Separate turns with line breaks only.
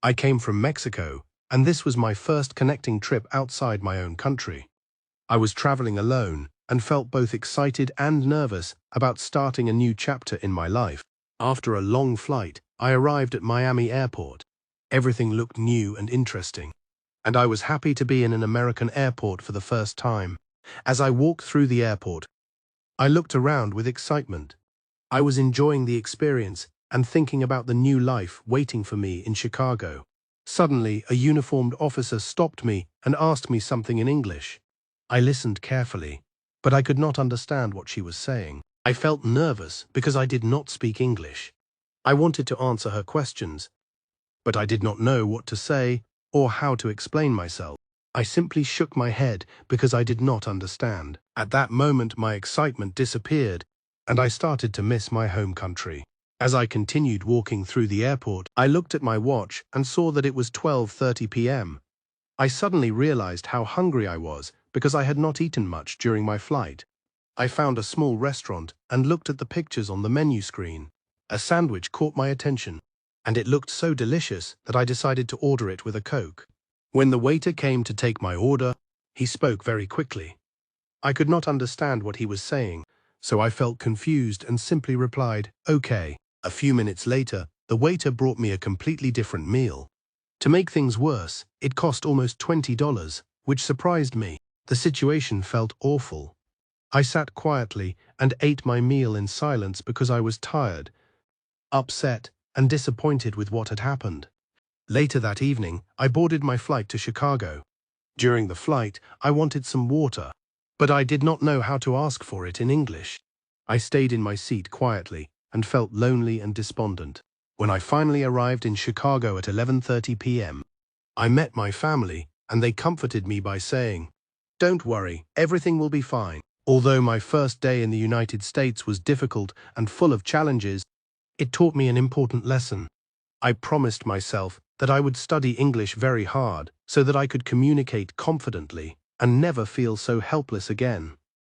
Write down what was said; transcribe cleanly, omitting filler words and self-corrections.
I came from Mexico, and this was my first connecting trip outside my own country. I was traveling alone and felt both excited and nervous about starting a new chapter in my life. After a long flight, I arrived at Miami Airport. Everything looked new and interesting, and I was happy to be in an American airport for the first time. As I walked through the airport, I looked around with excitement. I was enjoying the experience and thinking about the new life waiting for me in Chicago. Suddenly, a uniformed officer stopped me and asked me something in English. I listened carefully, but I could not understand what she was saying. I felt nervous because I did not speak English. I wanted to answer her questions, but I did not know what to say or how to explain myself. I simply shook my head because I did not understand. At that moment, my excitement disappeared, and I started to miss my home country. As I continued walking through the airport, I looked at my watch and saw that it was 12:30 p.m. I suddenly realized how hungry I was because I had not eaten much during my flight. I found a small restaurant and looked at the pictures on the menu screen. A sandwich caught my attention, and it looked so delicious that I decided to order it with a Coke. When the waiter came to take my order, he spoke very quickly. I could not understand what he was saying, so I felt confused and simply replied, "Okay." A few minutes later, the waiter brought me a completely different meal. To make things worse, it cost almost $20, which surprised me. The situation felt awful. I sat quietly and ate my meal in silence because I was tired, upset, and disappointed with what had happened. Later that evening, I boarded my flight to Chicago. During the flight, I wanted some water, but I did not know how to ask for it in English. I stayed in my seat quietly and felt lonely and despondent. When I finally arrived in Chicago at 11:30 p.m., I met my family, and they comforted me by saying, "Don't worry, everything will be fine." Although my first day in the United States was difficult and full of challenges, it taught me an important lesson. I promised myself that I would study English very hard so that I could communicate confidently and never feel so helpless again.